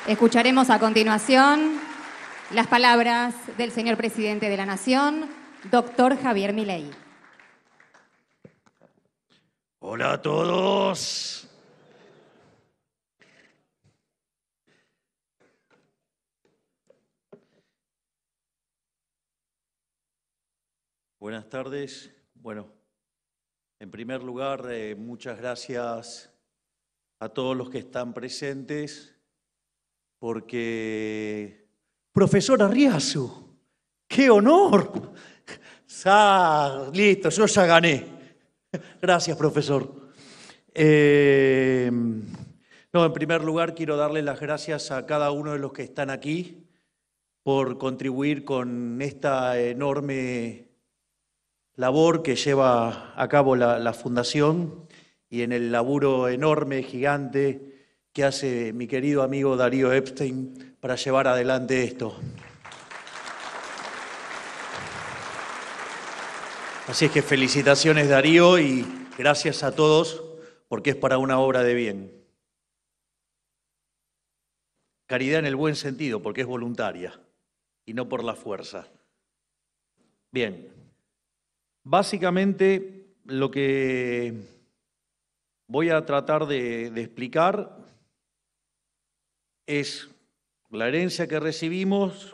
Escucharemos a continuación las palabras del señor presidente de la Nación, doctor Javier Milei. Hola a todos. Buenas tardes. Bueno, en primer lugar, muchas gracias a todos los que están presentes, porque, profesor Arriazu, ¡qué honor! Listo, yo ya gané. Gracias, profesor. No, en primer lugar, quiero darle las gracias a cada uno de los que están aquí por contribuir con esta enorme labor que lleva a cabo la Fundación y en el laburo enorme, gigante, que hace mi querido amigo Darío Epstein para llevar adelante esto. Así es que felicitaciones, Darío, y gracias a todos, porque es para una obra de bien. Caridad en el buen sentido, porque es voluntaria y no por la fuerza. Bien, básicamente lo que voy a tratar de explicar es la herencia que recibimos,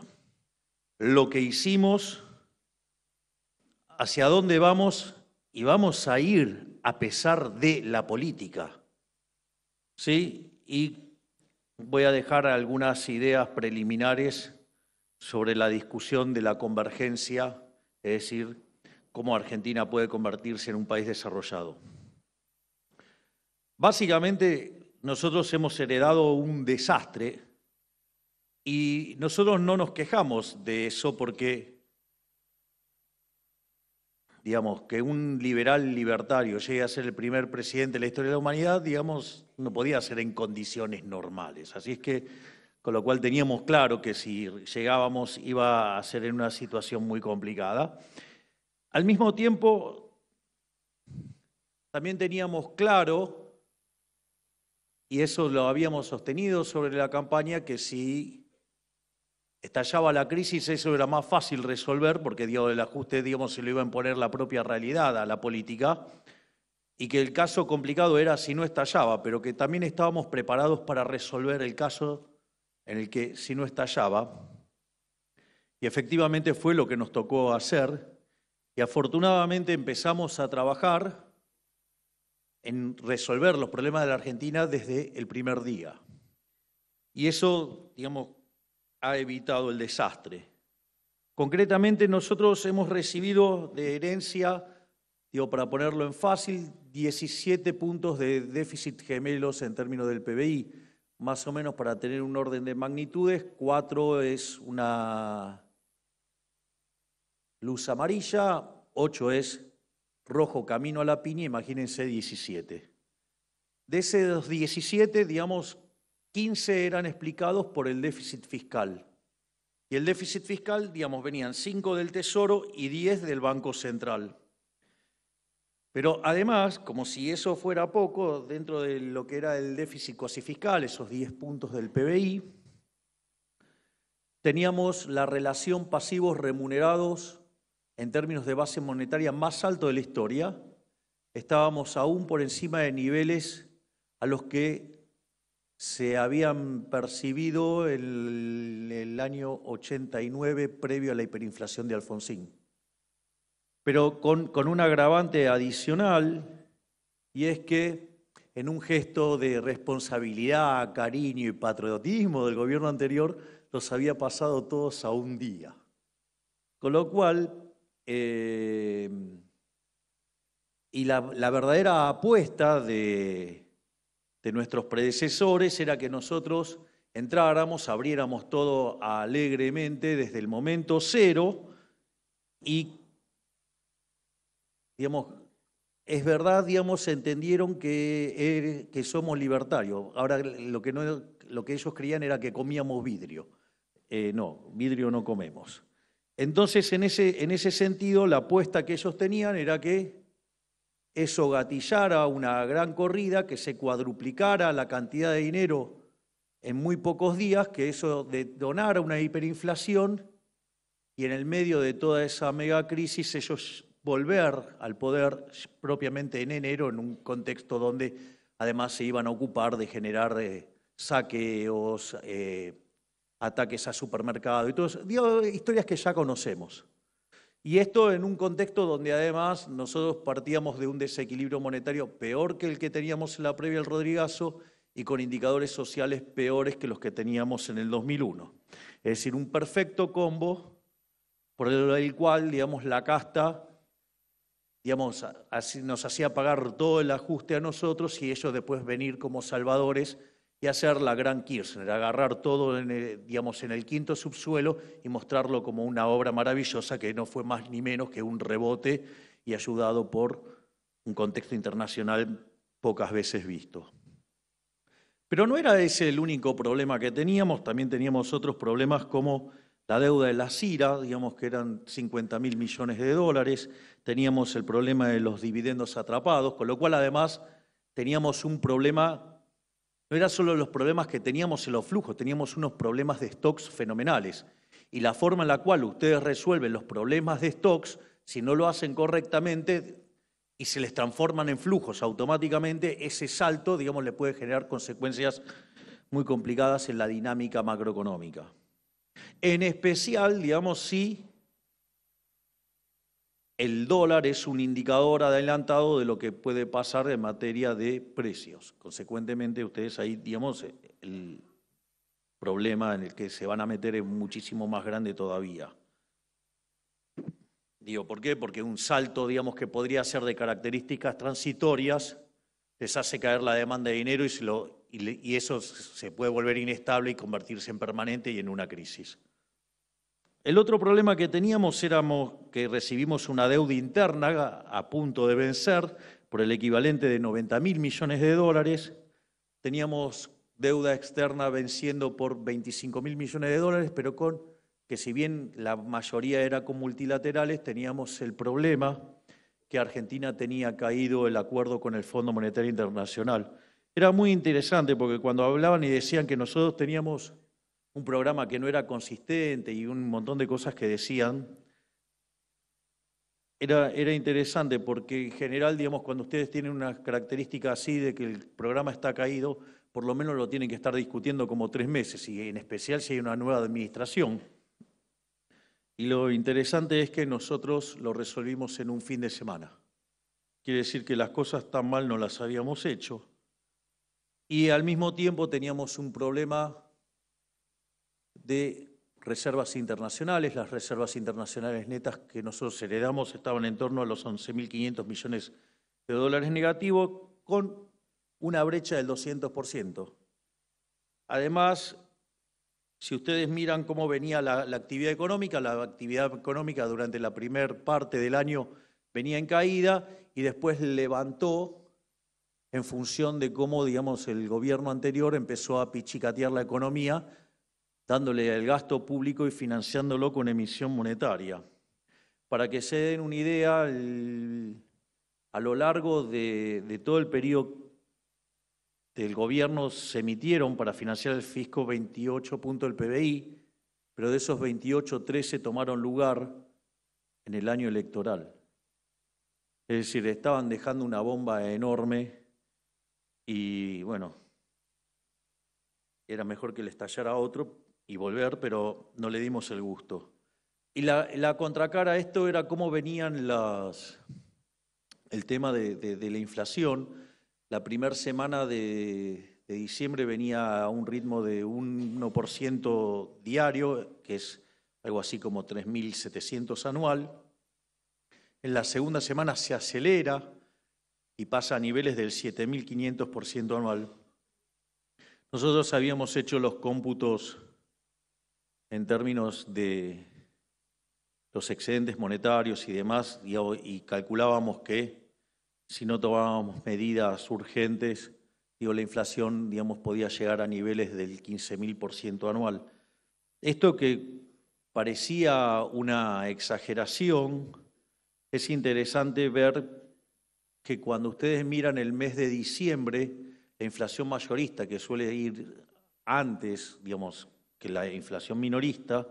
lo que hicimos, hacia dónde vamos y vamos a ir a pesar de la política. ¿Sí? Y voy a dejar algunas ideas preliminares sobre la discusión de la convergencia, es decir, cómo Argentina puede convertirse en un país desarrollado. Básicamente, nosotros hemos heredado un desastre y nosotros no nos quejamos de eso porque, digamos, que un liberal libertario llegue a ser el primer presidente de la historia de la humanidad, digamos, no podía ser en condiciones normales. Así es que, con lo cual teníamos claro que si llegábamos iba a ser en una situación muy complicada. Al mismo tiempo, también teníamos claro, y eso lo habíamos sostenido sobre la campaña, que si estallaba la crisis eso era más fácil resolver, porque el ajuste se lo iba a imponer la propia realidad a la política, y que el caso complicado era si no estallaba, pero que también estábamos preparados para resolver el caso en el que si no estallaba, y efectivamente fue lo que nos tocó hacer, y afortunadamente empezamos a trabajar en resolver los problemas de la Argentina desde el primer día. Y eso, ha evitado el desastre. Concretamente, nosotros hemos recibido de herencia, para ponerlo en fácil, 17 puntos de déficit gemelos en términos del PBI, más o menos para tener un orden de magnitudes. 4 es una luz amarilla, 8 es rojo camino a la piña, imagínense 17. De esos 17, 15 eran explicados por el déficit fiscal. Y el déficit fiscal, venían 5 del Tesoro y 10 del Banco Central. Pero además, como si eso fuera poco, dentro de lo que era el déficit cuasi fiscal, esos 10 puntos del PBI, teníamos la relación pasivos remunerados en términos de base monetaria más alto de la historia. Estábamos aún por encima de niveles a los que se habían percibido en el año 89, previo a la hiperinflación de Alfonsín. Pero con un agravante adicional, y es que en un gesto de responsabilidad, cariño y patriotismo del gobierno anterior, los había pasado todos a un día. Con lo cual, y la verdadera apuesta de nuestros predecesores era que nosotros entráramos, abriéramos todo alegremente desde el momento cero y, es verdad, entendieron que somos libertarios. Ahora, lo que ellos creían era que comíamos vidrio. No, vidrio no comemos. Entonces, en ese sentido, la apuesta que ellos tenían era que eso gatillara una gran corrida, que se cuadruplicara la cantidad de dinero en muy pocos días, que eso detonara una hiperinflación y en el medio de toda esa megacrisis ellos volver al poder propiamente en enero, en un contexto donde además se iban a ocupar de generar saqueos, ataques a supermercados y todo eso, digo, historias que ya conocemos. Y esto en un contexto donde además nosotros partíamos de un desequilibrio monetario peor que el que teníamos en la previa del Rodrigazo y con indicadores sociales peores que los que teníamos en el 2001. Es decir, un perfecto combo por el cual, digamos, la casta, digamos, nos hacía pagar todo el ajuste a nosotros y ellos después venir como salvadores y hacer la gran Kirchner, agarrar todo digamos, en el quinto subsuelo y mostrarlo como una obra maravillosa que no fue más ni menos que un rebote y ayudado por un contexto internacional pocas veces visto. Pero no era ese el único problema que teníamos, también teníamos otros problemas como la deuda de la CIRA, digamos que eran 50.000 millones de dólares, teníamos el problema de los dividendos atrapados, con lo cual además teníamos un problema. No eran solo los problemas que teníamos en los flujos, teníamos unos problemas de stocks fenomenales. Y la forma en la cual ustedes resuelven los problemas de stocks, si no lo hacen correctamente y se les transforman en flujos automáticamente, ese salto, digamos, le puede generar consecuencias muy complicadas en la dinámica macroeconómica. En especial, digamos, si el dólar es un indicador adelantado de lo que puede pasar en materia de precios. Consecuentemente, ustedes ahí, digamos, el problema en el que se van a meter es muchísimo más grande todavía. Digo, ¿por qué? Porque un salto, digamos, que podría ser de características transitorias, les hace caer la demanda de dinero y eso se puede volver inestable y convertirse en permanente y en una crisis. El otro problema que teníamos era que recibimos una deuda interna a punto de vencer por el equivalente de 90.000 millones de dólares. Teníamos deuda externa venciendo por 25.000 millones de dólares, pero con que si bien la mayoría era con multilaterales, teníamos el problema que Argentina tenía caído el acuerdo con el Fondo Monetario Internacional. Era muy interesante porque cuando hablaban y decían que nosotros teníamos un programa que no era consistente y un montón de cosas que decían, era interesante porque en general, digamos, cuando ustedes tienen una característica así de que el programa está caído, por lo menos lo tienen que estar discutiendo como 3 meses y en especial si hay una nueva administración. Y lo interesante es que nosotros lo resolvimos en un fin de semana. Quiere decir que las cosas tan mal no las habíamos hecho. Y al mismo tiempo teníamos un problema de reservas internacionales. Las reservas internacionales netas que nosotros heredamos estaban en torno a los 11.500 millones de dólares negativos, con una brecha del 200%. Además, si ustedes miran cómo venía la actividad económica durante la primera parte del año venía en caída y después levantó en función de cómo, digamos, el gobierno anterior empezó a pichicatear la economía, dándole el gasto público y financiándolo con emisión monetaria. Para que se den una idea, a lo largo de todo el periodo del gobierno se emitieron para financiar el fisco 28 puntos del PBI, pero de esos 28, 13 tomaron lugar en el año electoral. Es decir, estaban dejando una bomba enorme y, bueno, era mejor que le estallara otro y volver, pero no le dimos el gusto. Y la contracara a esto era cómo venían el tema de la inflación. La primera semana de diciembre venía a un ritmo de 1% diario, que es algo así como 3.700 anual. En la segunda semana se acelera y pasa a niveles del 7.500% anual. Nosotros habíamos hecho los cómputos en términos de los excedentes monetarios y demás, y calculábamos que si no tomábamos medidas urgentes, la inflación, podía llegar a niveles del 15.000% anual. Esto que parecía una exageración, es interesante ver que cuando ustedes miran el mes de diciembre, la inflación mayorista, que suele ir antes, digamos, que la inflación minorista,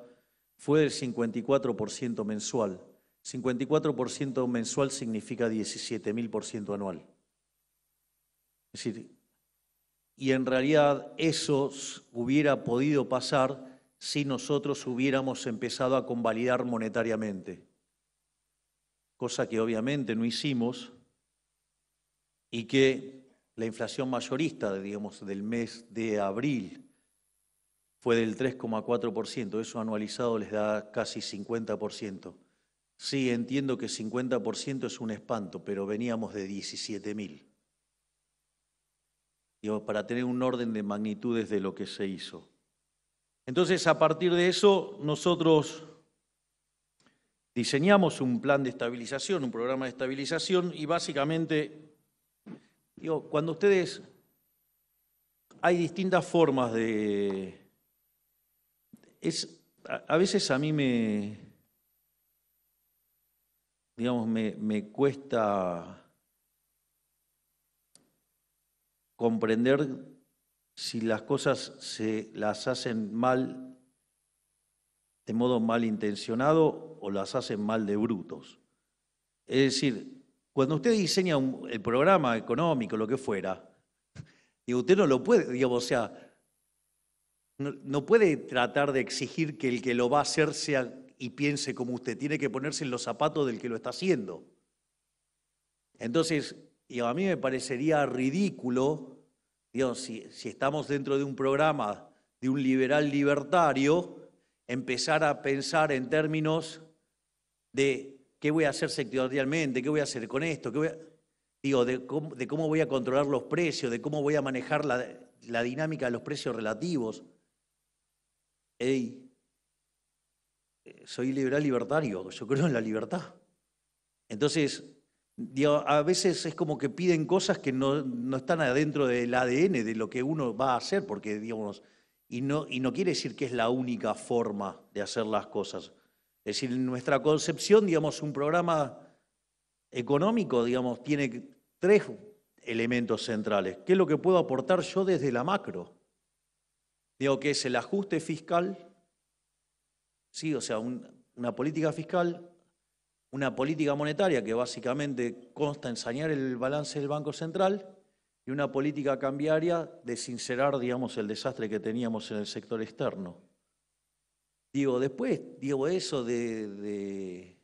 fue del 54% mensual. 54% mensual significa 17.000% anual. Es decir, y en realidad eso hubiera podido pasar si nosotros hubiéramos empezado a convalidar monetariamente, cosa que obviamente no hicimos y que la inflación mayorista, digamos, del mes de abril fue del 3,4%, eso anualizado les da casi 50%. Sí, entiendo que 50% es un espanto, pero veníamos de 17.000. Digo, para tener un orden de magnitudes de lo que se hizo. Entonces, a partir de eso, nosotros diseñamos un plan de estabilización, un programa de estabilización, y básicamente, digo, cuando ustedes, hay distintas formas de... a veces a mí me cuesta comprender si las cosas se las hacen mal, de modo malintencionado, o las hacen mal de brutos. Es decir, cuando usted diseña el programa económico, lo que fuera, digo, usted no lo puede, digamos, o sea, no puede tratar de exigir que el que lo va a hacer sea y piense como usted. Tiene que ponerse en los zapatos del que lo está haciendo. Entonces, a mí me parecería ridículo, digamos, si estamos dentro de un programa de un liberal libertario, empezar a pensar en términos de qué voy a hacer sectorialmente, qué voy a hacer con esto, de cómo voy a controlar los precios, de cómo voy a manejar la dinámica de los precios relativos. Soy liberal libertario, yo creo en la libertad. Entonces, a veces es como que piden cosas que no están adentro del ADN de lo que uno va a hacer, porque, digamos, y no quiere decir que es la única forma de hacer las cosas. Es decir, en nuestra concepción, digamos, un programa económico, digamos, tiene 3 elementos centrales. ¿Qué es lo que puedo aportar yo desde la macro? Digo, que es el ajuste fiscal, sí, o sea, una política fiscal, una política monetaria que básicamente consta en sanear el balance del Banco Central y una política cambiaria de sincerar, digamos, el desastre que teníamos en el sector externo. Digo, después, eso de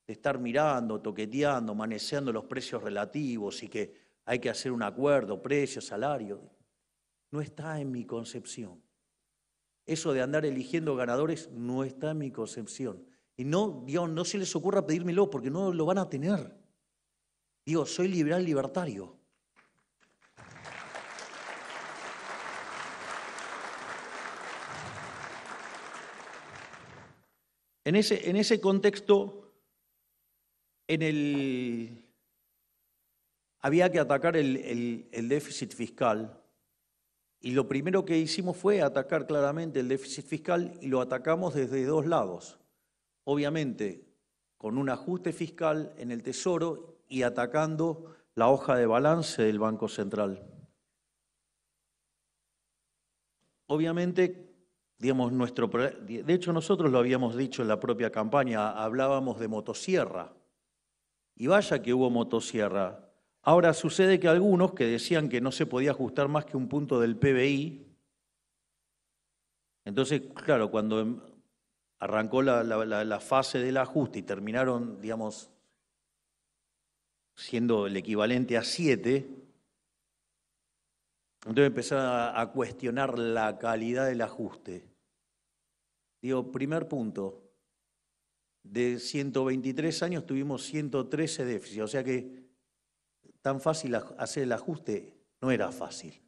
estar mirando, toqueteando, manejando los precios relativos y que hay que hacer un acuerdo, precio, salario, no está en mi concepción. Eso de andar eligiendo ganadores no está en mi concepción. Y no se les ocurra pedírmelo porque no lo van a tener. Digo, soy liberal libertario. En ese contexto, había que atacar el déficit fiscal. Y lo primero que hicimos fue atacar claramente el déficit fiscal y lo atacamos desde 2 lados. Obviamente, con un ajuste fiscal en el Tesoro y atacando la hoja de balance del Banco Central. Obviamente, digamos, de hecho nosotros lo habíamos dicho en la propia campaña, hablábamos de motosierra. Y vaya que hubo motosierra. Ahora sucede que algunos que decían que no se podía ajustar más que un punto del PBI, entonces, claro, cuando arrancó la fase del ajuste y terminaron, digamos, siendo el equivalente a 7, entonces empezaron a cuestionar la calidad del ajuste. Digo, primer punto, de 123 años tuvimos 113 déficits, o sea que tan fácil hacer el ajuste no era fácil.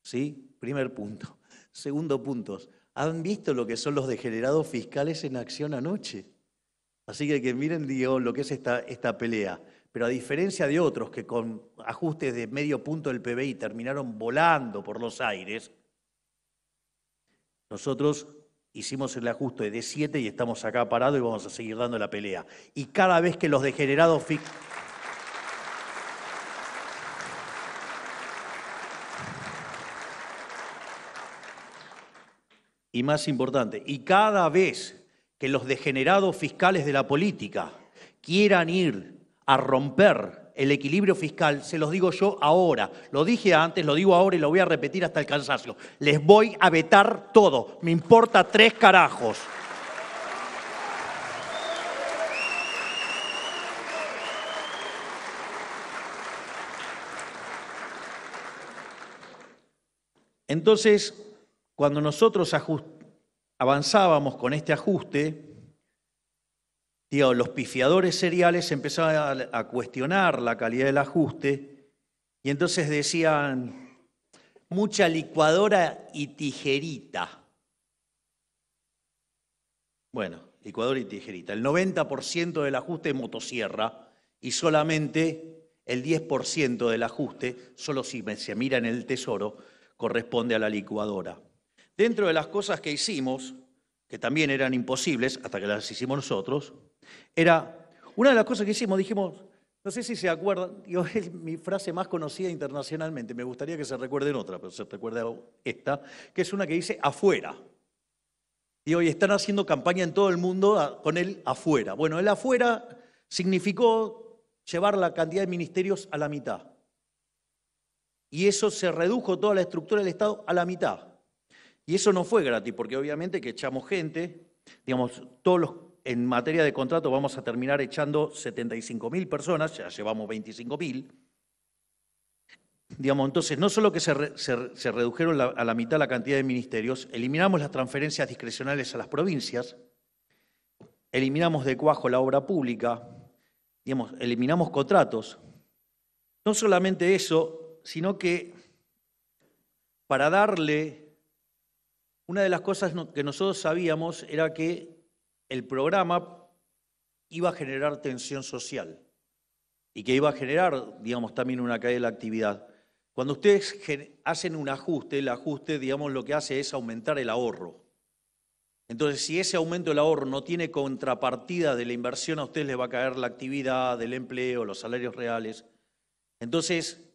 ¿Sí? Primer punto. Segundo punto, ¿han visto lo que son los degenerados fiscales en acción anoche? Así que miren, digo, lo que es esta pelea. Pero a diferencia de otros que con ajustes de medio punto del PBI terminaron volando por los aires, nosotros hicimos el ajuste de 7 y estamos acá parados y vamos a seguir dando la pelea. Y cada vez que los degenerados fiscales... y más importante, y cada vez que los degenerados fiscales de la política quieran ir a romper el equilibrio fiscal, se los digo yo ahora, lo dije antes, lo digo ahora y lo voy a repetir hasta el cansancio, les voy a vetar todo, me importa 3 carajos. Entonces, cuando nosotros avanzábamos con este ajuste, los pifiadores seriales empezaban a cuestionar la calidad del ajuste y entonces decían, mucha licuadora y tijerita. Bueno, licuadora y tijerita. El 90% del ajuste es motosierra y solamente el 10% del ajuste, solo si se mira en el Tesoro, corresponde a la licuadora. Dentro de las cosas que hicimos, que también eran imposibles, hasta que las hicimos nosotros, era, una de las cosas que hicimos, dijimos, no sé si se acuerdan, es mi frase más conocida internacionalmente, me gustaría que se recuerden otra, pero se recuerda esta, que es una que dice afuera. Y hoy están haciendo campaña en todo el mundo con el afuera. Bueno, el afuera significó llevar la cantidad de ministerios a la mitad. Y eso se redujo toda la estructura del Estado a la mitad. Y eso no fue gratis, porque obviamente que echamos gente, digamos, en materia de contrato vamos a terminar echando 75.000 personas, ya llevamos 25.000. Digamos, entonces, no solo que se redujeron a la mitad la cantidad de ministerios, eliminamos las transferencias discrecionales a las provincias, eliminamos de cuajo la obra pública, digamos, eliminamos contratos. No solamente eso, sino que para darle, una de las cosas que nosotros sabíamos era que el programa iba a generar tensión social y que iba a generar, digamos, también una caída de la actividad. Cuando ustedes hacen un ajuste, el ajuste, digamos, lo que hace es aumentar el ahorro. Entonces, si ese aumento del ahorro no tiene contrapartida de la inversión, a ustedes les va a caer la actividad, el empleo, los salarios reales. Entonces,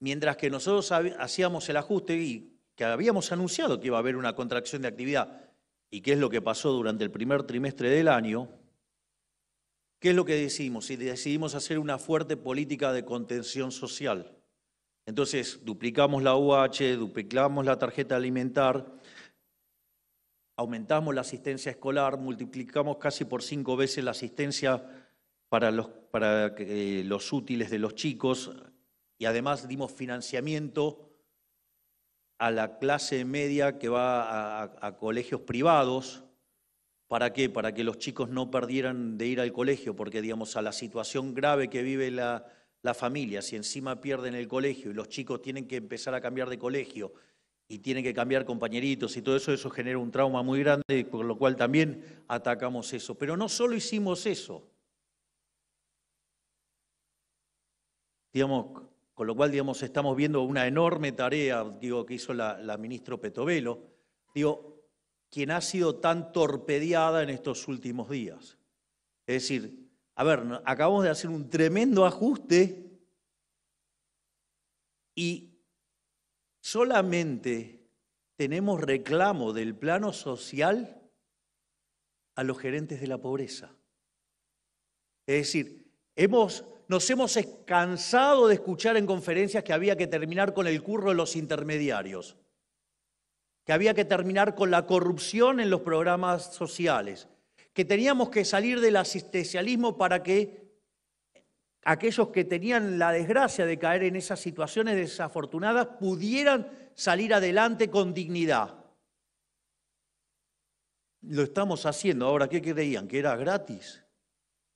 mientras que nosotros hacíamos el ajuste y que habíamos anunciado que iba a haber una contracción de actividad, y qué es lo que pasó durante el primer trimestre del año, ¿qué es lo que decidimos? Y decidimos hacer una fuerte política de contención social. Entonces, duplicamos la UH, duplicamos la tarjeta alimentar, aumentamos la asistencia escolar, multiplicamos casi por 5 veces la asistencia para los útiles de los chicos y además dimos financiamiento a la clase media que va a colegios privados. ¿Para qué? Para que los chicos no perdieran de ir al colegio, porque digamos a la situación grave que vive la familia, si encima pierden el colegio y los chicos tienen que empezar a cambiar de colegio y tienen que cambiar compañeritos y todo eso, eso genera un trauma muy grande, por lo cual también atacamos eso. Pero no solo hicimos eso, digamos, con lo cual, digamos, estamos viendo una enorme tarea, digo, que hizo la ministra Petovelo, digo, quien ha sido tan torpedeada en estos últimos días. Es decir, a ver, acabamos de hacer un tremendo ajuste y solamente tenemos reclamo del plano social a los gerentes de la pobreza. Es decir, nos hemos cansado de escuchar en conferencias que había que terminar con el curro de los intermediarios, que había que terminar con la corrupción en los programas sociales, que teníamos que salir del asistencialismo para que aquellos que tenían la desgracia de caer en esas situaciones desafortunadas pudieran salir adelante con dignidad. Lo estamos haciendo. Ahora, ¿qué creían? ¿Que era gratis?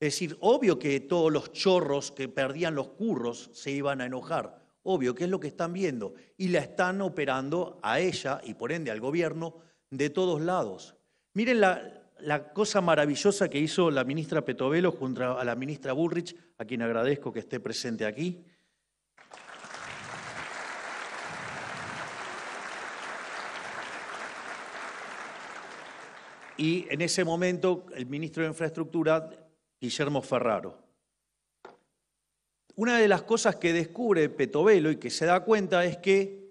Es decir, obvio que todos los chorros que perdían los curros se iban a enojar. Obvio que es lo que están viendo. Y la están operando a ella y por ende al gobierno de todos lados. Miren la cosa maravillosa que hizo la ministra Petovelo junto a la ministra Bullrich, a quien agradezco que esté presente aquí. Y en ese momento el ministro de Infraestructura, Guillermo Ferraro. Una de las cosas que descubre Petovelo y que se da cuenta es que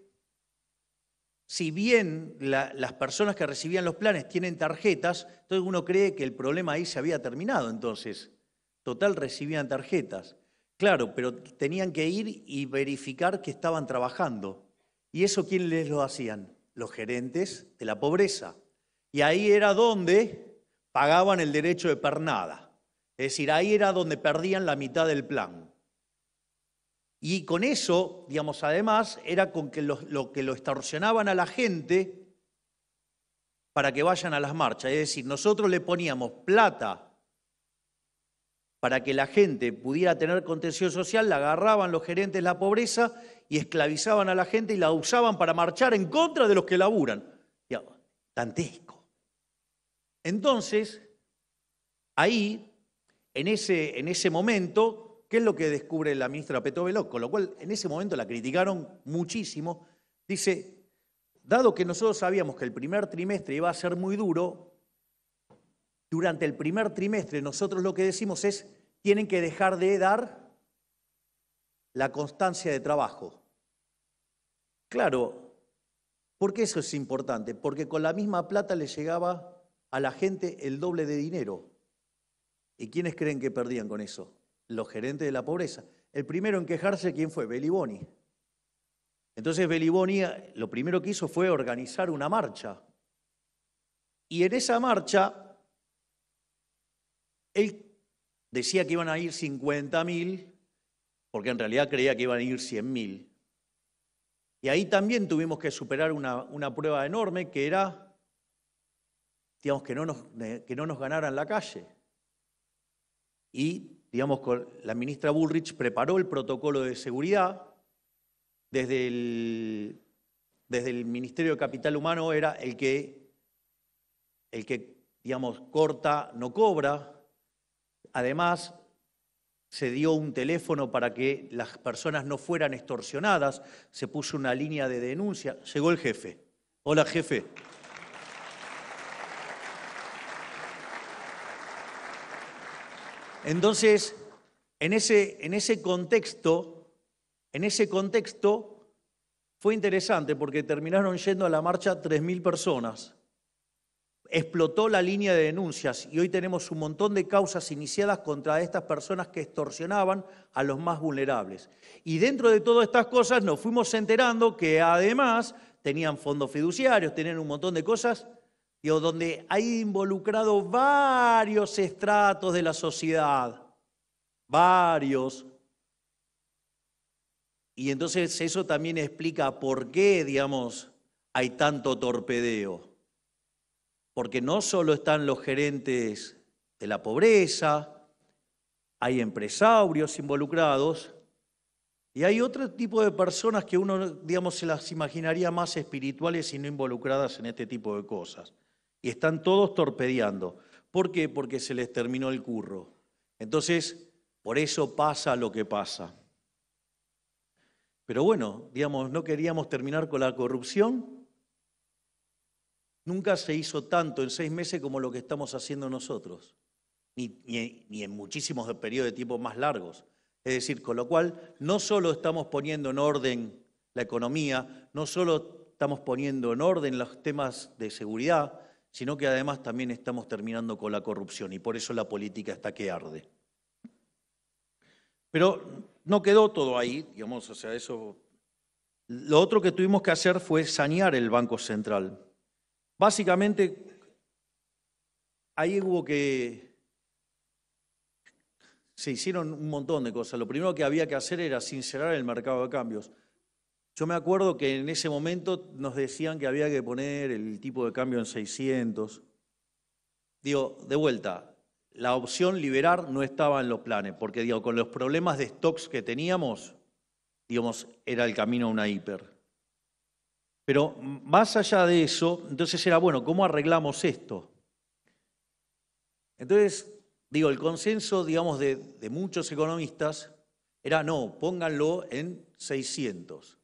si bien las personas que recibían los planes tienen tarjetas, entonces uno cree que el problema ahí se había terminado. Entonces, total, recibían tarjetas. Claro, pero tenían que ir y verificar que estaban trabajando. ¿Y eso quién les lo hacían? Los gerentes de la pobreza. Y ahí era donde pagaban el derecho de pernada. Es decir, ahí era donde perdían la mitad del plan. Y con eso, digamos, además, era con que lo que lo extorsionaban a la gente para que vayan a las marchas. Es decir, nosotros le poníamos plata para que la gente pudiera tener contención social, la agarraban los gerentes de la pobreza y esclavizaban a la gente y la usaban para marchar en contra de los que laburan. Digamos, dantesco. Entonces, ahí, en ese momento, ¿qué es lo que descubre la ministra Petovelo? Con lo cual, en ese momento la criticaron muchísimo. Dice, dado que nosotros sabíamos que el primer trimestre iba a ser muy duro, durante el primer trimestre nosotros lo que decimos es, tienen que dejar de dar la constancia de trabajo. Claro, ¿por qué eso es importante? Porque con la misma plata le llegaba a la gente el doble de dinero. ¿Y quiénes creen que perdían con eso? Los gerentes de la pobreza. El primero en quejarse, ¿quién fue? Beliboni. Entonces Beliboni lo primero que hizo fue organizar una marcha. Y en esa marcha, él decía que iban a ir 50.000, porque en realidad creía que iban a ir 100.000. Y ahí también tuvimos que superar una prueba enorme que era, digamos, que no nos ganaran la calle. Y digamos, la ministra Bullrich preparó el protocolo de seguridad. Desde el Ministerio de Capital Humano era el que, digamos, corta, no cobra. Además, se dio un teléfono para que las personas no fueran extorsionadas. Se puso una línea de denuncia. Llegó el jefe. Hola, jefe. Entonces, en ese contexto fue interesante porque terminaron yendo a la marcha 3.000 personas. Explotó la línea de denuncias y hoy tenemos un montón de causas iniciadas contra estas personas que extorsionaban a los más vulnerables. Y dentro de todas estas cosas nos fuimos enterando que además tenían fondos fiduciarios, tenían un montón de cosas, donde hay involucrados varios estratos de la sociedad, varios. Y entonces eso también explica por qué, digamos, hay tanto torpedeo. Porque no solo están los gerentes de la pobreza, hay empresarios involucrados y hay otro tipo de personas que uno, digamos, se las imaginaría más espirituales y no involucradas en este tipo de cosas. Y están todos torpedeando. ¿Por qué? Porque se les terminó el curro. Entonces, por eso pasa lo que pasa. Pero bueno, digamos, no queríamos terminar con la corrupción. Nunca se hizo tanto en 6 meses como lo que estamos haciendo nosotros, ni en muchísimos periodos de tiempo más largos. Es decir, con lo cual no solo estamos poniendo en orden la economía, no solo estamos poniendo en orden los temas de seguridad, sino que además también estamos terminando con la corrupción y por eso la política está que arde. Pero no quedó todo ahí, digamos, o sea, eso. Lo otro que tuvimos que hacer fue sanear el Banco Central. Básicamente, ahí se hicieron un montón de cosas. Lo primero que había que hacer era sincerar el mercado de cambios. Yo me acuerdo que en ese momento nos decían que había que poner el tipo de cambio en 600. Digo, de vuelta, la opción liberar no estaba en los planes, porque digo, con los problemas de stocks que teníamos, digamos, era el camino a una hiper. Pero más allá de eso, entonces era, bueno, ¿cómo arreglamos esto? Entonces, digo, el consenso, digamos, de muchos economistas era, no, pónganlo en 600.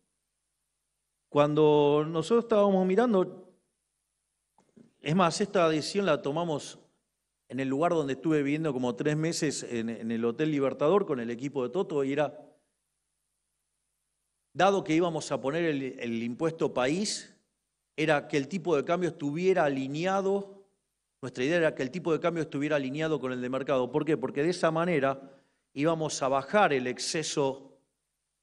Cuando nosotros estábamos mirando, es más, esta decisión la tomamos en el lugar donde estuve viviendo como 3 meses, en el Hotel Libertador con el equipo de Toto, y era, dado que íbamos a poner el impuesto país, era que el tipo de cambio estuviera alineado, nuestra idea era que el tipo de cambio estuviera alineado con el de mercado. ¿Por qué? Porque de esa manera íbamos a bajar el exceso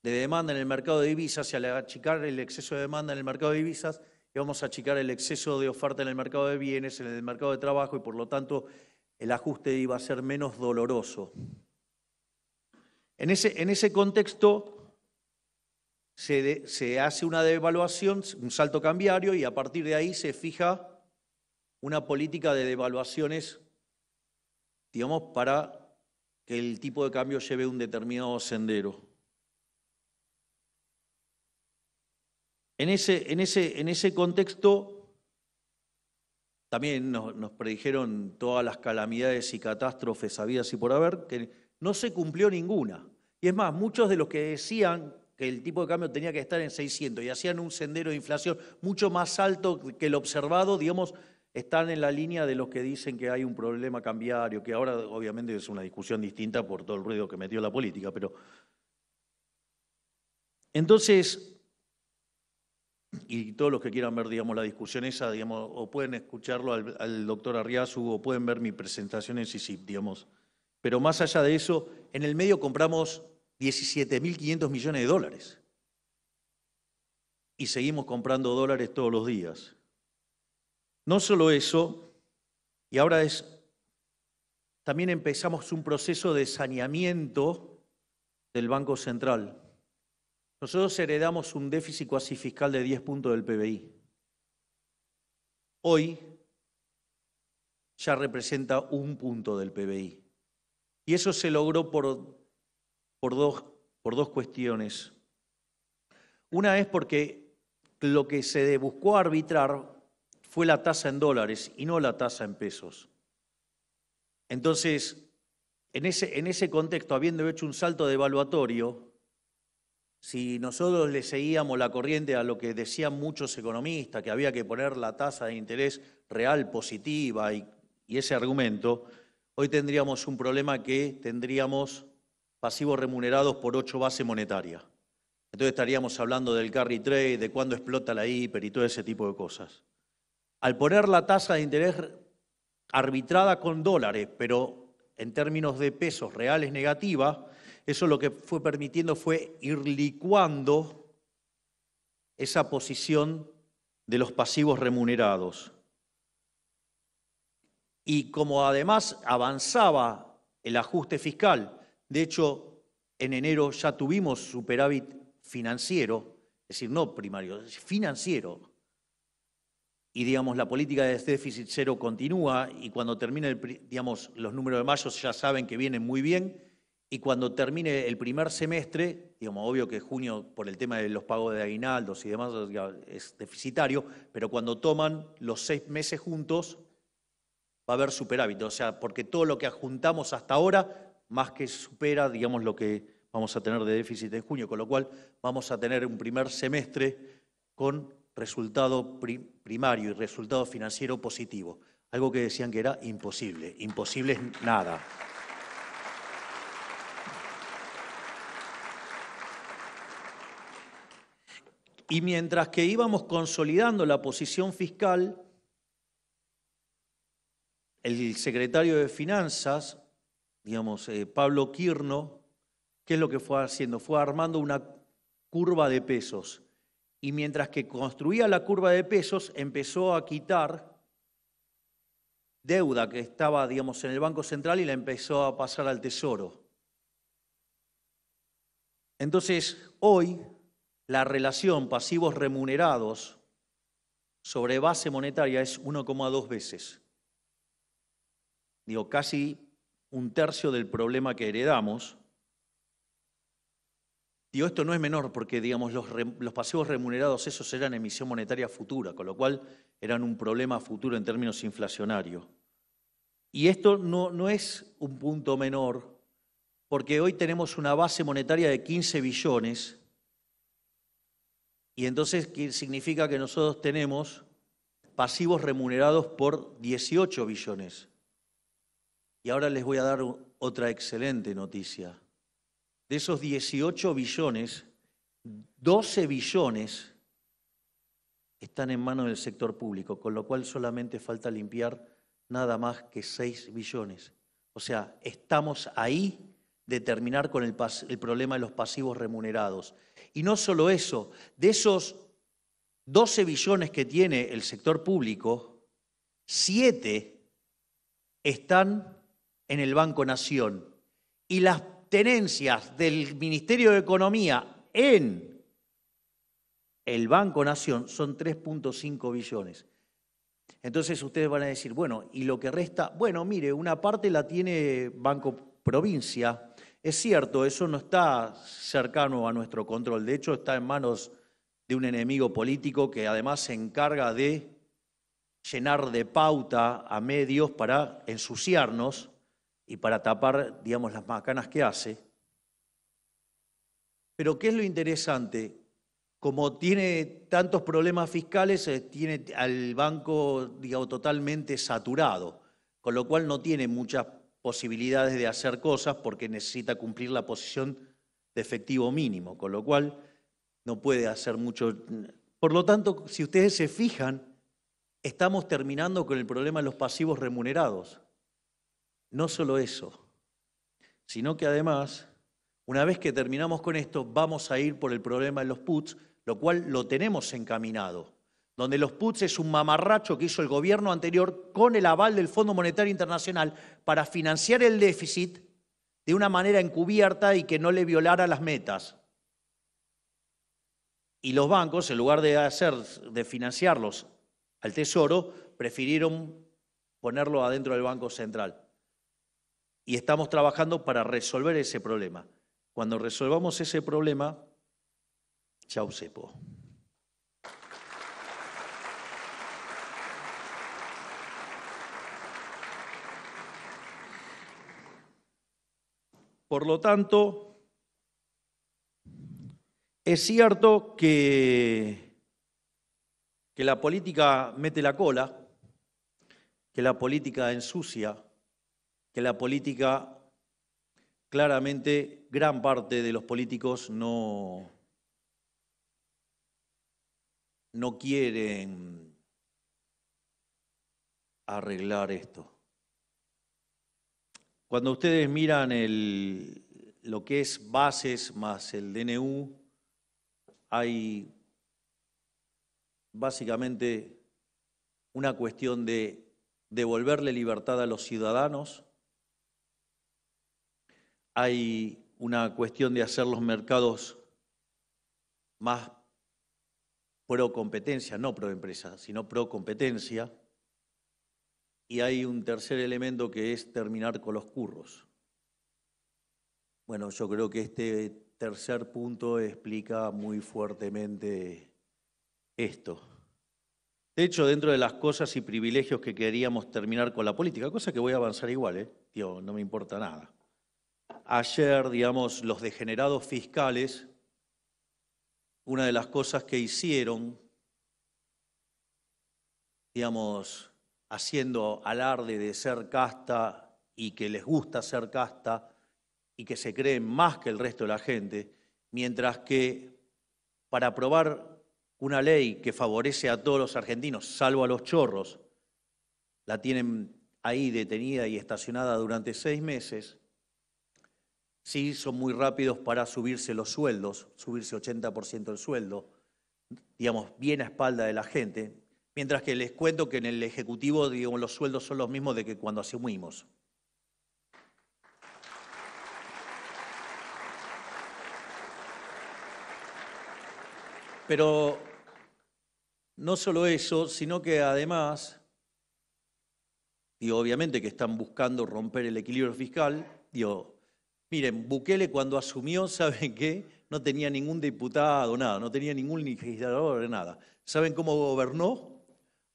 de demanda en el mercado de divisas y al achicar el exceso de demanda en el mercado de divisas, íbamos a achicar el exceso de oferta en el mercado de bienes, en el mercado de trabajo y por lo tanto el ajuste iba a ser menos doloroso. En ese contexto se hace una devaluación, un salto cambiario y a partir de ahí se fija una política de devaluaciones, digamos, para que el tipo de cambio lleve un determinado sendero. En ese contexto también nos predijeron todas las calamidades y catástrofes habidas y por haber, que no se cumplió ninguna. Y es más, muchos de los que decían que el tipo de cambio tenía que estar en 600 y hacían un sendero de inflación mucho más alto que el observado, digamos, están en la línea de los que dicen que hay un problema cambiario, que ahora obviamente es una discusión distinta por todo el ruido que metió la política, pero... Entonces... Y todos los que quieran ver, digamos, la discusión esa, digamos, o pueden escucharlo al doctor Arriazu o pueden ver mi presentación en CICIP, digamos. Pero más allá de eso, en el medio compramos 17.500 millones de dólares. Y seguimos comprando dólares todos los días. No solo eso, y ahora también empezamos un proceso de saneamiento del Banco Central. Nosotros heredamos un déficit cuasi fiscal de 10 puntos del PBI. Hoy ya representa 1 punto del PBI. Y eso se logró por dos cuestiones. Una es porque lo que se buscó arbitrar fue la tasa en dólares y no la tasa en pesos. Entonces, en ese contexto, habiendo hecho un salto devaluatorio, si nosotros le seguíamos la corriente a lo que decían muchos economistas, que había que poner la tasa de interés real positiva y ese argumento, hoy tendríamos un problema que tendríamos pasivos remunerados por 8 bases monetarias. Entonces estaríamos hablando del carry trade, de cuándo explota la hiper y todo ese tipo de cosas. Al poner la tasa de interés arbitrada con dólares, pero en términos de pesos reales negativa, eso lo que fue permitiendo fue ir licuando esa posición de los pasivos remunerados. Y como además avanzaba el ajuste fiscal, de hecho en enero ya tuvimos superávit financiero, es decir, no primario, es financiero. Y digamos, la política de déficit cero continúa y cuando termine, digamos, los números de mayo ya saben que vienen muy bien. Y cuando termine el primer semestre, digamos, obvio que junio por el tema de los pagos de aguinaldos y demás es deficitario, pero cuando toman los 6 meses juntos va a haber superávit, o sea, porque todo lo que adjuntamos hasta ahora más que supera, digamos, lo que vamos a tener de déficit en junio, con lo cual vamos a tener un primer semestre con resultado primario y resultado financiero positivo, algo que decían que era imposible, imposible es nada. Y mientras que íbamos consolidando la posición fiscal, el secretario de Finanzas, digamos, Pablo Quirno, ¿qué es lo que fue haciendo? Fue armando una curva de pesos. Y mientras que construía la curva de pesos, empezó a quitar deuda que estaba, digamos, en el Banco Central y la empezó a pasar al Tesoro. Entonces, hoy, la relación pasivos remunerados sobre base monetaria es 1,2 veces. Digo, casi 1/3 del problema que heredamos. Digo, esto no es menor porque, digamos, los pasivos remunerados, esos eran emisión monetaria futura, con lo cual eran un problema futuro en términos inflacionarios. Y esto no es un punto menor, porque hoy tenemos una base monetaria de 15 billones, y entonces ¿qué significa? Que nosotros tenemos pasivos remunerados por 18 billones. Y ahora les voy a dar otra excelente noticia. De esos 18 billones, 12 billones están en manos del sector público, con lo cual solamente falta limpiar nada más que 6 billones. O sea, estamos ahí de terminar con el problema de los pasivos remunerados. Y no solo eso, de esos 12 billones que tiene el sector público, 7 están en el Banco Nación. Y las tenencias del Ministerio de Economía en el Banco Nación son 3.5 billones. Entonces ustedes van a decir, bueno, ¿y lo que resta? Bueno, mire, una parte la tiene Banco Provincia. Es cierto, eso no está cercano a nuestro control. De hecho, está en manos de un enemigo político que además se encarga de llenar de pauta a medios para ensuciarnos y para tapar, digamos, las macanas que hace. Pero ¿qué es lo interesante? Como tiene tantos problemas fiscales, tiene al banco, digamos, totalmente saturado, con lo cual no tiene muchas posibilidades de hacer cosas porque necesita cumplir la posición de efectivo mínimo, con lo cual no puede hacer mucho. Por lo tanto, si ustedes se fijan, estamos terminando con el problema de los pasivos remunerados. No solo eso, sino que además, una vez que terminamos con esto, vamos a ir por el problema de los puts, lo cual lo tenemos encaminado, donde los puts es un mamarracho que hizo el gobierno anterior con el aval del Fondo Monetario Internacional para financiar el déficit de una manera encubierta y que no le violara las metas. Y los bancos, en lugar de financiarlos al Tesoro, prefirieron ponerlo adentro del Banco Central. Y estamos trabajando para resolver ese problema. Cuando resolvamos ese problema, chau cepo. Por lo tanto, es cierto que la política mete la cola, que la política ensucia, que la política, claramente, gran parte de los políticos no quieren arreglar esto. Cuando ustedes miran lo que es bases más el DNU, hay básicamente una cuestión de devolverle libertad a los ciudadanos, hay una cuestión de hacer los mercados más pro competencia, no pro empresa, sino pro competencia. Y hay un tercer elemento que es terminar con los curros. Bueno, yo creo que este tercer punto explica muy fuertemente esto. De hecho, dentro de las cosas y privilegios que queríamos terminar con la política, cosa que voy a avanzar igual, no me importa nada. Ayer, digamos, los degenerados fiscales, una de las cosas que hicieron, digamos, haciendo alarde de ser casta y que les gusta ser casta y que se creen más que el resto de la gente, mientras que para aprobar una ley que favorece a todos los argentinos, salvo a los chorros, la tienen ahí detenida y estacionada durante 6 meses, sí son muy rápidos para subirse los sueldos, subirse 80% el sueldo, digamos, bien a espalda de la gente, mientras que les cuento que en el Ejecutivo, digamos, los sueldos son los mismos de que cuando asumimos. Pero no solo eso, sino que además, obviamente que están buscando romper el equilibrio fiscal, miren, Bukele cuando asumió, ¿saben qué? No tenía ningún diputado, nada, no tenía ningún legislador, nada. ¿Saben cómo gobernó?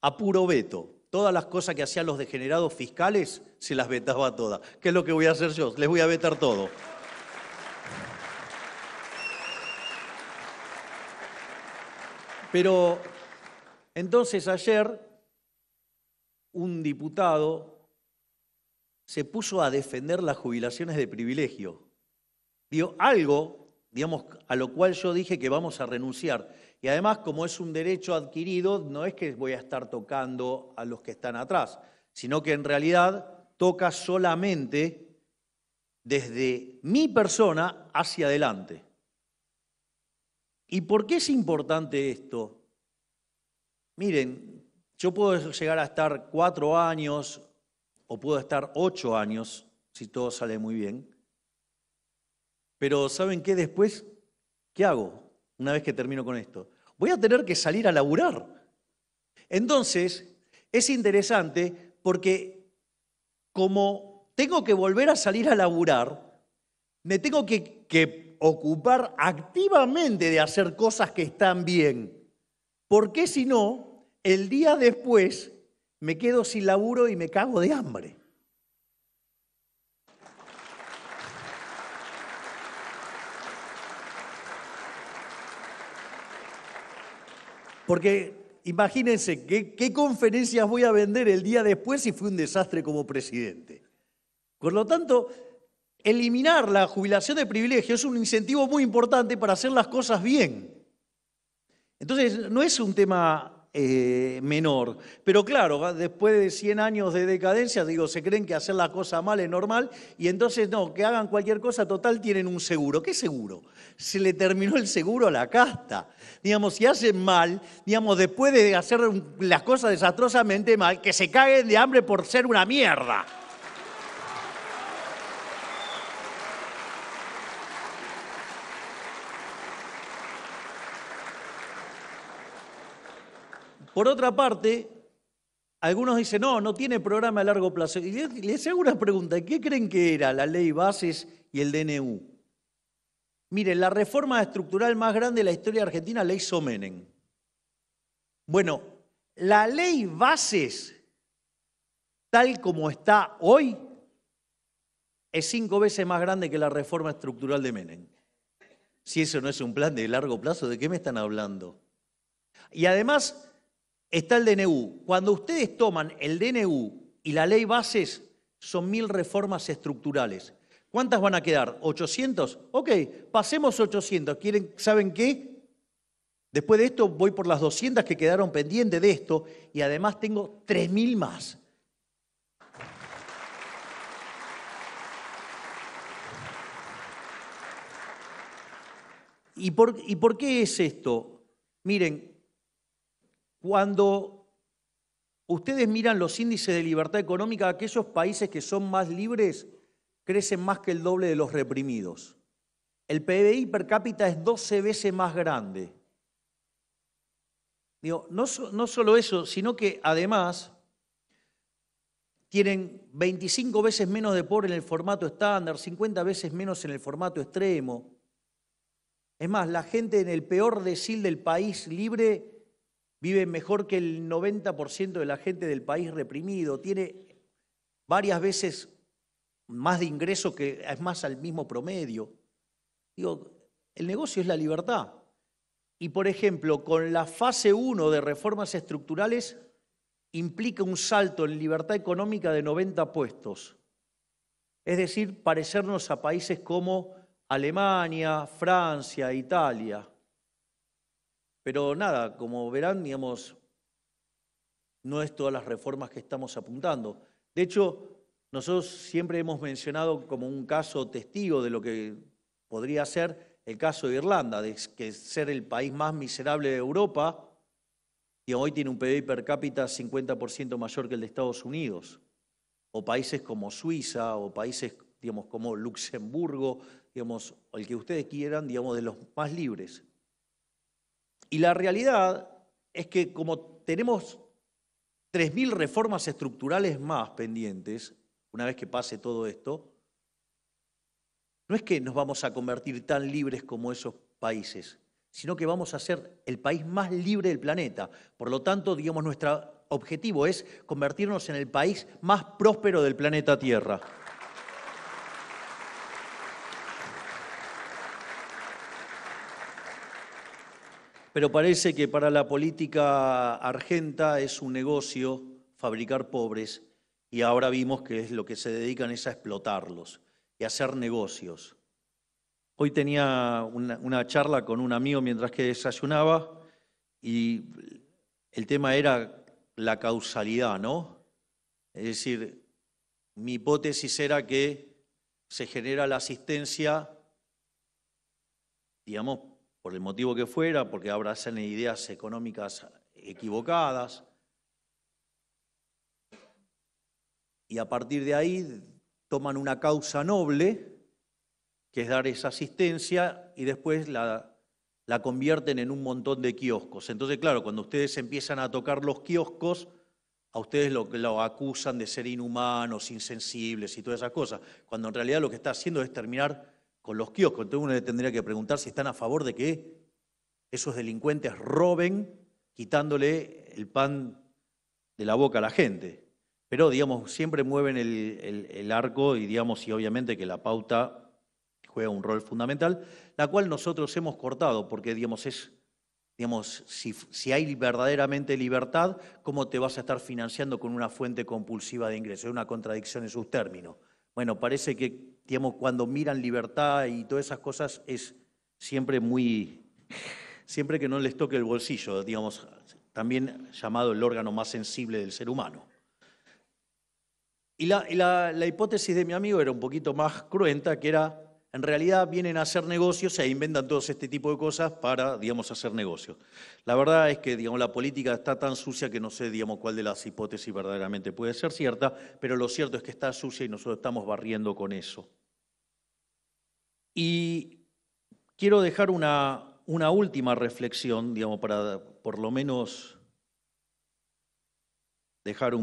A puro veto. Todas las cosas que hacían los degenerados fiscales, se las vetaba todas. ¿Qué es lo que voy a hacer yo? Les voy a vetar todo. Pero entonces ayer un diputado se puso a defender las jubilaciones de privilegio. Algo, digamos, a lo cual yo dije que vamos a renunciar. Y además, como es un derecho adquirido, no es que voy a estar tocando a los que están atrás, sino que en realidad toca solamente desde mi persona hacia adelante. ¿Y por qué es importante esto? Miren, yo puedo llegar a estar 4 años o puedo estar 8 años, si todo sale muy bien. Pero ¿saben qué después? ¿Qué hago una vez que termino con esto? Voy a tener que salir a laburar. Entonces, es interesante porque como tengo que volver a salir a laburar, me tengo que ocupar activamente de hacer cosas que están bien. Porque si no, el día después me quedo sin laburo y me cago de hambre. Porque imagínense, ¿qué conferencias voy a vender el día después si fui un desastre como presidente? Por lo tanto, eliminar la jubilación de privilegio es un incentivo muy importante para hacer las cosas bien. Entonces, no es un tema menor. Pero claro, después de 100 años de decadencia, digo, se creen que hacer la cosa mal es normal y entonces no, que hagan cualquier cosa, total, tienen un seguro. ¿Qué seguro? Se le terminó el seguro a la casta. Digamos, si hacen mal, digamos, después de hacer las cosas desastrosamente mal, que se caguen de hambre por ser una mierda. Por otra parte, algunos dicen, no tiene programa a largo plazo. Y les hago una pregunta, ¿qué creen que era la ley Bases y el DNU? Miren, la reforma estructural más grande de la historia argentina la hizo Menem. Bueno, la ley Bases, tal como está hoy, es 5 veces más grande que la reforma estructural de Menem. Si eso no es un plan de largo plazo, ¿de qué me están hablando? Y además está el DNU. Cuando ustedes toman el DNU y la ley Bases, son 1000 reformas estructurales. ¿Cuántas van a quedar? ¿800? Ok, pasemos 800. ¿Saben qué? Después de esto voy por las 200 que quedaron pendientes de esto y además tengo 3000 más. ¿Y por qué es esto? Miren, cuando ustedes miran los índices de libertad económica, aquellos países que son más libres crecen más que el doble de los reprimidos. El PBI per cápita es 12 veces más grande. Digo, no solo eso, sino que además tienen 25 veces menos de pobre en el formato estándar, 50 veces menos en el formato extremo. Es más, la gente en el peor decil del país libre vive mejor que el 90% de la gente del país reprimido, tiene varias veces más de ingreso que es más al mismo promedio. Digo, el negocio es la libertad. Y por ejemplo, con la fase 1 de reformas estructurales implica un salto en libertad económica de 90 puestos. Es decir, parecernos a países como Alemania, Francia, Italia. Pero nada, como verán, digamos, no es todas las reformas que estamos apuntando. De hecho, nosotros siempre hemos mencionado como un caso testigo de lo que podría ser el caso de Irlanda, de que ser el país más miserable de Europa, y hoy tiene un PIB per cápita 50% mayor que el de Estados Unidos. O países como Suiza, o países, digamos, como Luxemburgo, digamos, o el que ustedes quieran, digamos, de los más libres. Y la realidad es que como tenemos 3000 reformas estructurales más pendientes, una vez que pase todo esto, no es que nos vamos a convertir tan libres como esos países, sino que vamos a ser el país más libre del planeta. Por lo tanto, digamos, nuestro objetivo es convertirnos en el país más próspero del planeta Tierra. Pero parece que para la política argenta es un negocio fabricar pobres y ahora vimos que es lo que se dedican es a explotarlos y a hacer negocios. Hoy tenía una charla con un amigo mientras que desayunaba y el tema era la causalidad, ¿no? Es decir, mi hipótesis era que se genera la asistencia, digamos, por el motivo que fuera, porque abrazan ideas económicas equivocadas, y a partir de ahí toman una causa noble, que es dar esa asistencia, y después la convierten en un montón de kioscos. Entonces, claro, cuando ustedes empiezan a tocar los kioscos, a ustedes lo acusan de ser inhumanos, insensibles y todas esas cosas, cuando en realidad lo que está haciendo es terminar con los kioscos. Entonces uno le tendría que preguntar si están a favor de que esos delincuentes roben, quitándole el pan de la boca a la gente. Pero, digamos, siempre mueven el arco y, digamos, y obviamente que la pauta juega un rol fundamental, la cual nosotros hemos cortado, porque, digamos, si hay verdaderamente libertad, ¿cómo te vas a estar financiando con una fuente compulsiva de ingresos? Es una contradicción en sus términos. Bueno, parece que, digamos, cuando miran libertad y todas esas cosas es siempre siempre que no les toque el bolsillo, digamos, también llamado el órgano más sensible del ser humano. Y la hipótesis de mi amigo era un poquito más cruenta, que era, en realidad vienen a hacer negocios e inventan todo este tipo de cosas para, digamos, hacer negocios. La verdad es que, digamos, la política está tan sucia que no sé, digamos, cuál de las hipótesis verdaderamente puede ser cierta, pero lo cierto es que está sucia y nosotros estamos barriendo con eso. Y quiero dejar una última reflexión, digamos, para por lo menos dejar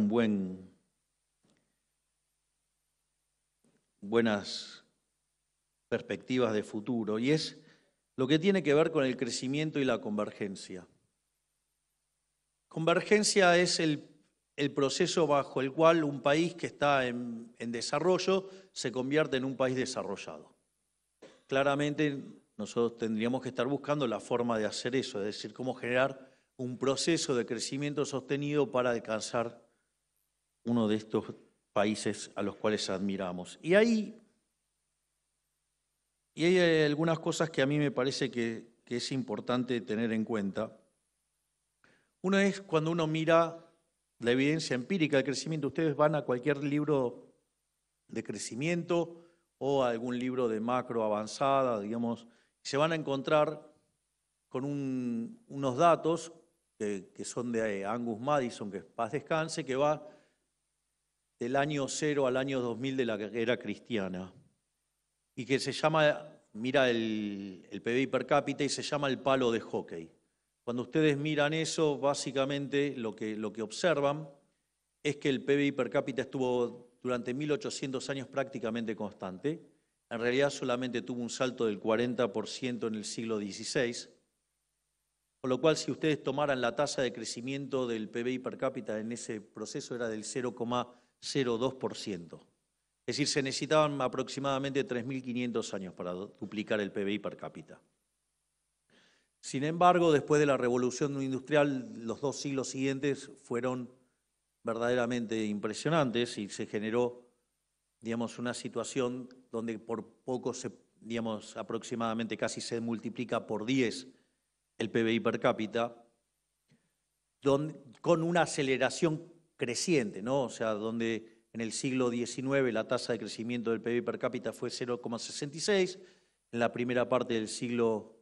buenas perspectivas de futuro, y es lo que tiene que ver con el crecimiento y la convergencia. Convergencia es el proceso bajo el cual un país que está en desarrollo se convierte en un país desarrollado. Claramente nosotros tendríamos que estar buscando la forma de hacer eso, es decir, cómo generar un proceso de crecimiento sostenido para alcanzar uno de estos países a los cuales admiramos. Y hay algunas cosas que a mí me parece que es importante tener en cuenta. Uno es cuando uno mira la evidencia empírica del crecimiento. Ustedes van a cualquier libro de crecimiento o a algún libro de macro avanzada, digamos, se van a encontrar con unos datos que son de Angus Maddison, que paz descanse, que va del año 0 al año 2000 de la era cristiana, y que se llama, mira el PBI per cápita y se llama el palo de hockey. Cuando ustedes miran eso, básicamente lo que observan es que el PBI per cápita estuvo durante 1800 años prácticamente constante. En realidad solamente tuvo un salto del 40% en el siglo XVI, con lo cual si ustedes tomaran la tasa de crecimiento del PBI per cápita en ese proceso era del 0,02%. Es decir, se necesitaban aproximadamente 3.500 años para duplicar el PBI per cápita. Sin embargo, después de la revolución industrial, los 2 siglos siguientes fueron verdaderamente impresionantes y se generó, digamos, una situación donde por poco, digamos, aproximadamente casi se multiplica por 10 el PBI per cápita, con una aceleración creciente, ¿no? O sea, donde en el siglo XIX la tasa de crecimiento del PBI per cápita fue 0,66, en la primera parte del siglo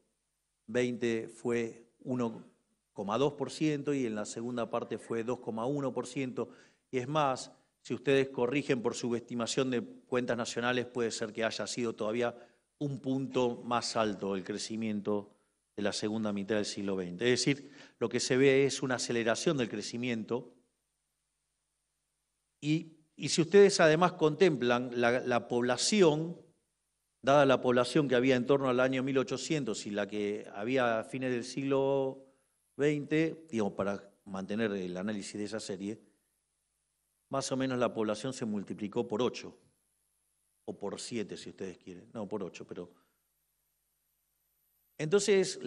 XX fue 1,2% y en la segunda parte fue 2,1%. Y es más, si ustedes corrigen por subestimación de cuentas nacionales, puede ser que haya sido todavía un punto más alto el crecimiento de la segunda mitad del siglo XX. Es decir, lo que se ve es una aceleración del crecimiento. Y si ustedes además contemplan la población, dada la población que había en torno al año 1800 y la que había a fines del siglo XX, digamos, para mantener el análisis de esa serie, más o menos la población se multiplicó por 8, o por 7 si ustedes quieren, no, por 8, pero... Entonces,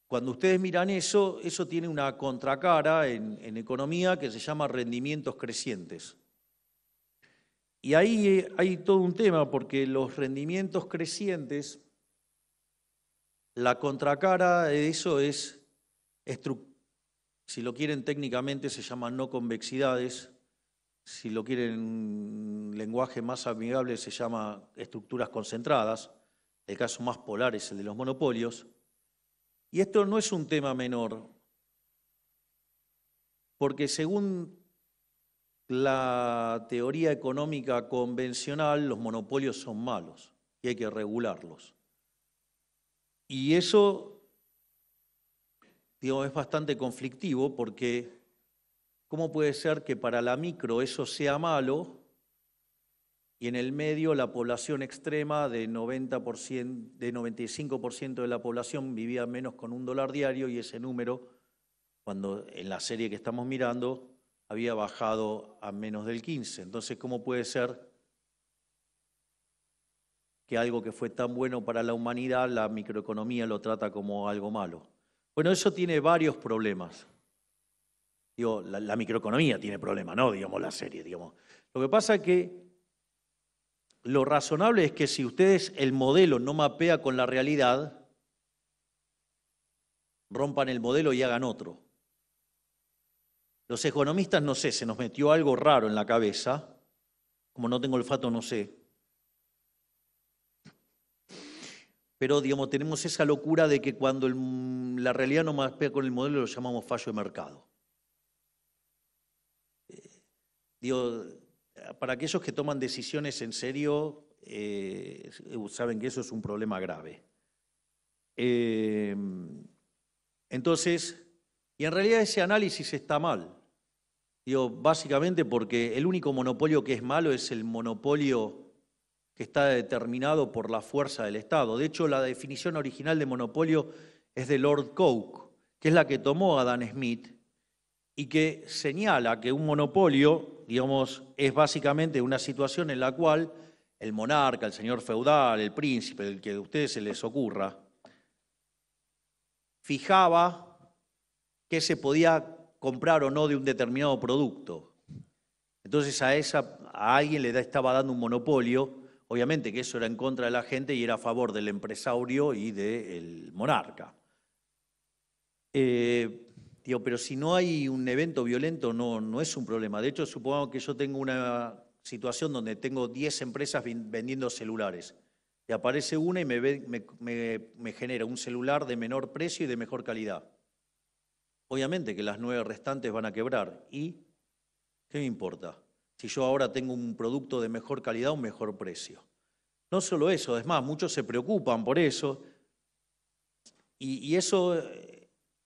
cuando ustedes miran eso tiene una contracara en economía que se llama rendimientos crecientes. Y ahí hay todo un tema, porque los rendimientos crecientes La contracara de eso es, si lo quieren técnicamente, se llaman no convexidades. Si lo quieren en un lenguaje más amigable, se llama estructuras concentradas. El caso más polar es el de los monopolios. Y esto no es un tema menor, porque según la teoría económica convencional, los monopolios son malos y hay que regularlos. Y eso, digamos, es bastante conflictivo porque ¿cómo puede ser que para la micro eso sea malo y en el medio la población extrema de 90%, de 95% de la población vivía menos con $1 diario y ese número, cuando en la serie que estamos mirando, había bajado a menos del 15%? Entonces, ¿cómo puede ser que algo que fue tan bueno para la humanidad, la microeconomía lo trata como algo malo? Bueno, eso tiene varios problemas. Digo, la microeconomía tiene problemas, no digamos la serie, digamos. Lo que pasa es que lo razonable es que si ustedes el modelo no mapea con la realidad, rompan el modelo y hagan otro. Los economistas, no sé, se nos metió algo raro en la cabeza, como no tengo olfato, no sé. Pero, digamos, tenemos esa locura de que cuando la realidad no mapea con el modelo lo llamamos fallo de mercado. Digo, para aquellos que toman decisiones en serio, saben que eso es un problema grave. Entonces, y en realidad ese análisis está mal. Digo, básicamente porque el único monopolio que es malo es el monopolio que está determinado por la fuerza del Estado. De hecho, la definición original de monopolio es de Lord Coke, que es la que tomó Adam Smith y que señala que un monopolio, digamos, es básicamente una situación en la cual el monarca, el señor feudal, el príncipe, el que a ustedes se les ocurra, fijaba qué se podía comprar o no de un determinado producto. Entonces a alguien le estaba dando un monopolio, obviamente que eso era en contra de la gente y era a favor del empresario y del monarca. Pero si no hay un evento violento, no es un problema. De hecho, supongamos que yo tengo una situación donde tengo 10 empresas vendiendo celulares. Y aparece una y me genera un celular de menor precio y de mejor calidad. Obviamente que las 9 restantes van a quebrar. ¿Y qué me importa? Si yo ahora tengo un producto de mejor calidad, un mejor precio. No solo eso, es más, muchos se preocupan por eso. Y eso,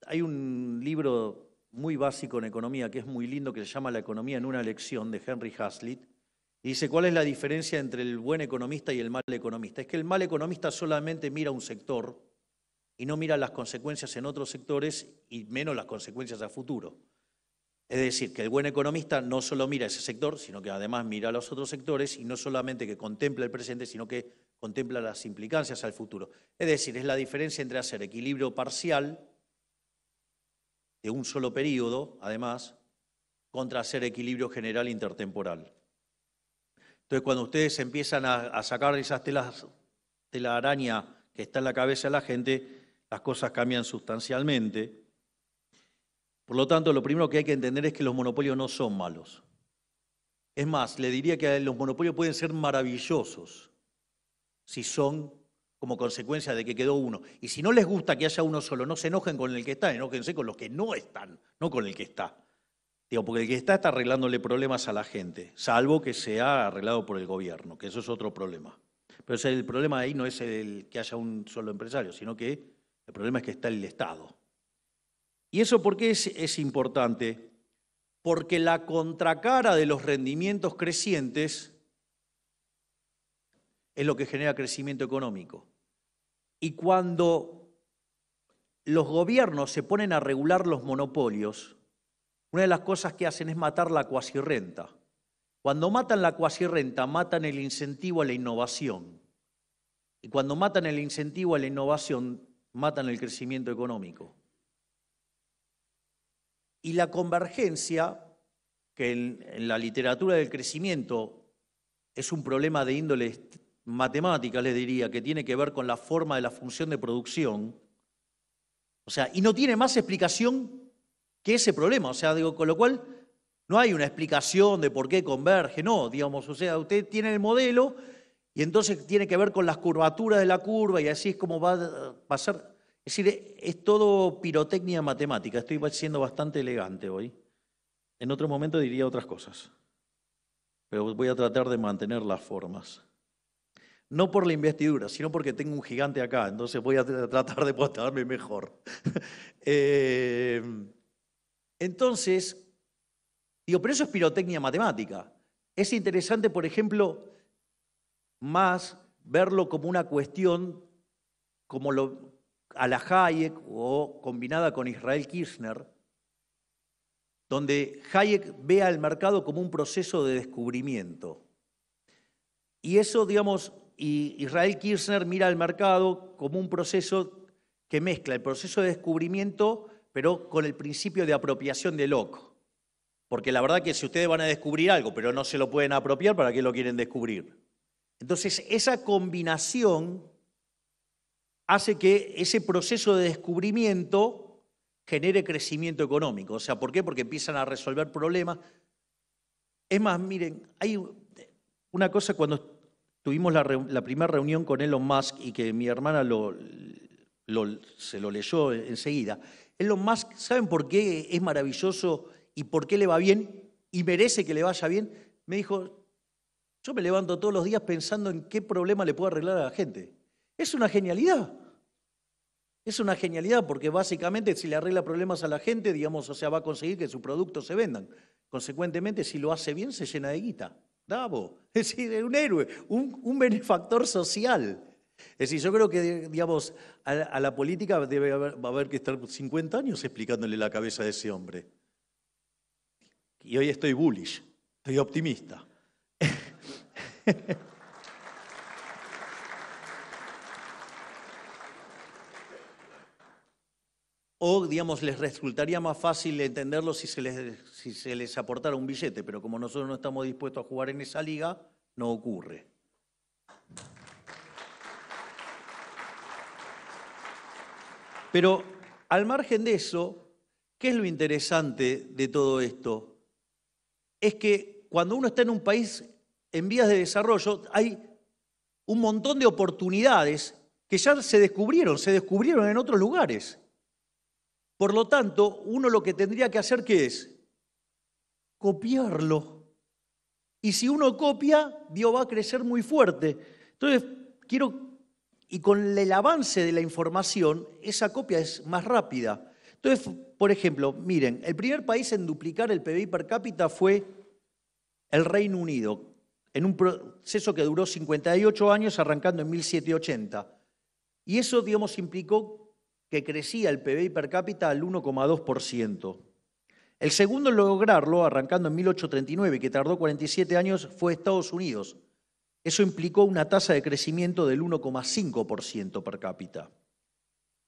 hay un libro muy básico en economía que es muy lindo, que se llama La economía en una lección, de Henry Hazlitt. Y dice, ¿cuál es la diferencia entre el buen economista y el mal economista? Es que el mal economista solamente mira un sector y no mira las consecuencias en otros sectores y menos las consecuencias a futuro. Es decir, que el buen economista no solo mira ese sector, sino que además mira los otros sectores y no solamente que contempla el presente, sino que contempla las implicancias al futuro. Es decir, es la diferencia entre hacer equilibrio parcial de un solo periodo, además, contra hacer equilibrio general intertemporal. Entonces, cuando ustedes empiezan a sacar esas tela araña que está en la cabeza de la gente, las cosas cambian sustancialmente. Por lo tanto, lo primero que hay que entender es que los monopolios no son malos. Es más, le diría que los monopolios pueden ser maravillosos si son como consecuencia de que quedó uno. Y si no les gusta que haya uno solo, no se enojen con el que está, enójense con los que no están, no con el que está. Digo, porque el que está arreglándole problemas a la gente, salvo que sea arreglado por el gobierno, que eso es otro problema. Pero el problema ahí no es el que haya un solo empresario, sino que el problema es que está el Estado. ¿Y eso por qué es importante? Porque la contracara de los rendimientos crecientes es lo que genera crecimiento económico. Y cuando los gobiernos se ponen a regular los monopolios, una de las cosas que hacen es matar la cuasirrenta. Cuando matan la cuasirrenta, matan el incentivo a la innovación. Y cuando matan el incentivo a la innovación, matan el crecimiento económico. Y la convergencia, que en la literatura del crecimiento es un problema de índole matemática, les diría, que tiene que ver con la forma de la función de producción, o sea, y no tiene más explicación que ese problema, o sea, digo, con lo cual no hay una explicación de por qué converge, no, digamos, o sea, usted tiene el modelo y entonces tiene que ver con las curvaturas de la curva y así es como va a pasar. Es decir, es todo pirotecnia matemática, estoy siendo bastante elegante hoy. En otro momento diría otras cosas, pero voy a tratar de mantener las formas. No por la investidura, sino porque tengo un gigante acá, entonces voy a tratar de portarme mejor. Entonces, digo, pero eso es pirotecnia matemática. Es interesante, por ejemplo, más verlo como una cuestión como a la Hayek o combinada con Israel Kirchner, donde Hayek ve al mercado como un proceso de descubrimiento. Y eso, digamos, y Israel Kirchner mira al mercado como un proceso que mezcla el proceso de descubrimiento, pero con el principio de apropiación de Locke. Porque la verdad que si ustedes van a descubrir algo, pero no se lo pueden apropiar, ¿para qué lo quieren descubrir? Entonces, esa combinación hace que ese proceso de descubrimiento genere crecimiento económico. O sea, ¿por qué? Porque empiezan a resolver problemas. Es más, miren, hay una cosa cuando tuvimos la primera reunión con Elon Musk y que mi hermana se lo leyó enseguida. Elon Musk, ¿saben por qué es maravilloso y por qué le va bien y merece que le vaya bien? Me dijo, yo me levanto todos los días pensando en qué problema le puedo arreglar a la gente. Es una genialidad. Es una genialidad porque básicamente si le arregla problemas a la gente, digamos, o sea, va a conseguir que sus productos se vendan. Consecuentemente, si lo hace bien, se llena de guita. Bravo. Es decir, es un héroe, un benefactor social. Es decir, yo creo que, digamos, a la política va a haber que estar 50 años explicándole la cabeza de ese hombre. Y hoy estoy bullish, estoy optimista. O, digamos, les resultaría más fácil entenderlo si se les aportara un billete, pero como nosotros no estamos dispuestos a jugar en esa liga, no ocurre. Pero al margen de eso, ¿qué es lo interesante de todo esto? Es que cuando uno está en un país en vías de desarrollo, hay un montón de oportunidades que ya se descubrieron en otros lugares. Por lo tanto, uno lo que tendría que hacer, ¿qué es? Copiarlo. Y si uno copia, Dios va a crecer muy fuerte. Entonces, y con el avance de la información, esa copia es más rápida. Entonces, por ejemplo, miren, el primer país en duplicar el PBI per cápita fue el Reino Unido, en un proceso que duró 58 años, arrancando en 1780. Y eso, digamos, implicó que crecía el PBI per cápita al 1,2%. El segundo en lograrlo, arrancando en 1839, que tardó 47 años, fue Estados Unidos. Eso implicó una tasa de crecimiento del 1,5% per cápita.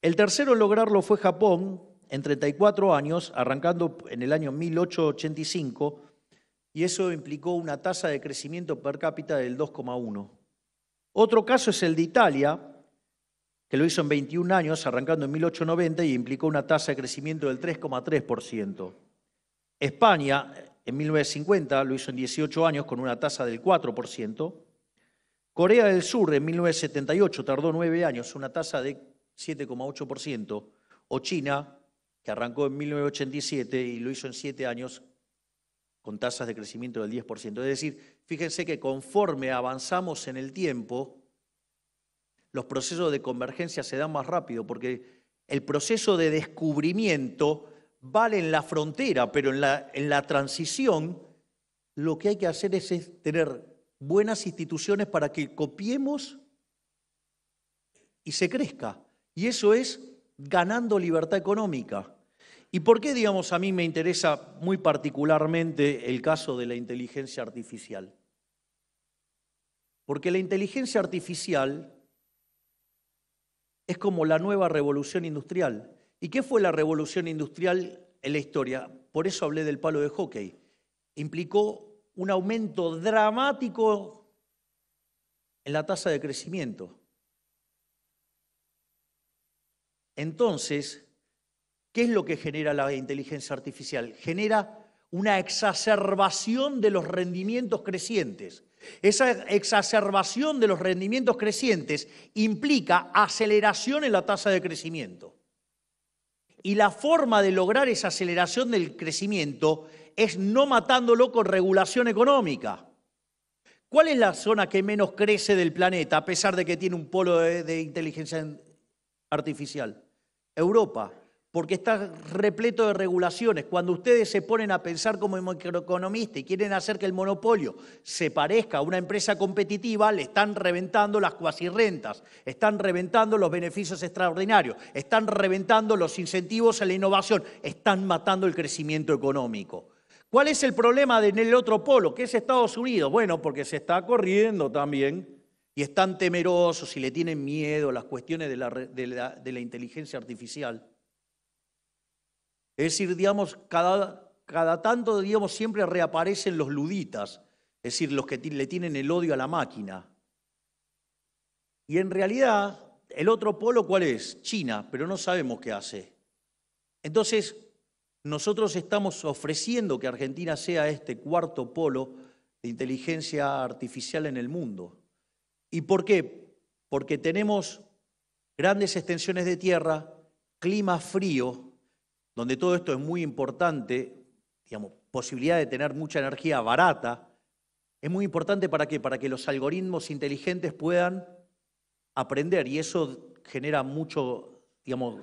El tercero en lograrlo fue Japón, en 34 años, arrancando en el año 1885, y eso implicó una tasa de crecimiento per cápita del 2,1%. Otro caso es el de Italia, que lo hizo en 21 años, arrancando en 1890, y implicó una tasa de crecimiento del 3,3%. España, en 1950, lo hizo en 18 años con una tasa del 4%. Corea del Sur, en 1978, tardó 9 años, una tasa de 7,8%. O China, que arrancó en 1987 y lo hizo en 7 años, con tasas de crecimiento del 10%. Es decir, fíjense que conforme avanzamos en el tiempo, los procesos de convergencia se dan más rápido, porque el proceso de descubrimiento vale en la frontera, pero en la transición lo que hay que hacer es tener buenas instituciones para que copiemos y se crezca. Y eso es ganando libertad económica. ¿Y por qué, digamos, a mí me interesa muy particularmente el caso de la inteligencia artificial? Porque la inteligencia artificial es como la nueva revolución industrial. ¿Y qué fue la revolución industrial en la historia? Por eso hablé del palo de hockey. Implicó un aumento dramático en la tasa de crecimiento. Entonces, ¿qué es lo que genera la inteligencia artificial? Genera una exacerbación de los rendimientos crecientes. Esa exacerbación de los rendimientos crecientes implica aceleración en la tasa de crecimiento. Y la forma de lograr esa aceleración del crecimiento es no matándolo con regulación económica. ¿Cuál es la zona que menos crece del planeta a pesar de que tiene un polo de inteligencia artificial? Europa, porque está repleto de regulaciones. Cuando ustedes se ponen a pensar como microeconomistas y quieren hacer que el monopolio se parezca a una empresa competitiva, le están reventando las cuasirrentas, están reventando los beneficios extraordinarios, están reventando los incentivos a la innovación, están matando el crecimiento económico. ¿Cuál es el problema en el otro polo, que es Estados Unidos? Bueno, porque se está corriendo también y están temerosos y le tienen miedo a las cuestiones de la inteligencia artificial. Es decir, digamos, cada tanto, digamos, siempre reaparecen los luditas, es decir, los que le tienen el odio a la máquina. Y en realidad, el otro polo, ¿cuál es? China, pero no sabemos qué hace. Entonces, nosotros estamos ofreciendo que Argentina sea este cuarto polo de inteligencia artificial en el mundo. ¿Y por qué? Porque tenemos grandes extensiones de tierra, clima frío, donde todo esto es muy importante, digamos, posibilidad de tener mucha energía barata. Es muy importante ¿para qué? Para que los algoritmos inteligentes puedan aprender y eso genera mucho, digamos,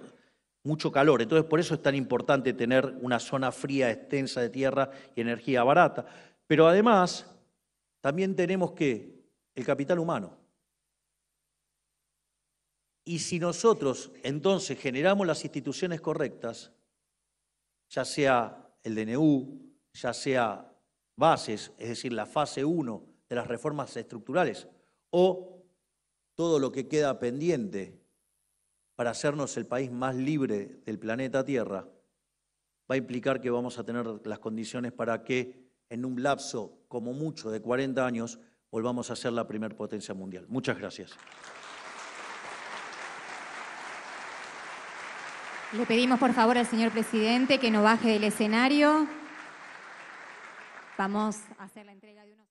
mucho calor. Entonces, por eso es tan importante tener una zona fría, extensa de tierra y energía barata. Pero además, también tenemos que el capital humano. Y si nosotros entonces generamos las instituciones correctas, ya sea el DNU, ya sea bases, es decir, la fase 1 de las reformas estructurales, o todo lo que queda pendiente para hacernos el país más libre del planeta Tierra, va a implicar que vamos a tener las condiciones para que en un lapso como mucho de 40 años volvamos a ser la primer potencia mundial. Muchas gracias. Le pedimos por favor al señor presidente que no baje del escenario. Vamos a hacer la entrega de unos...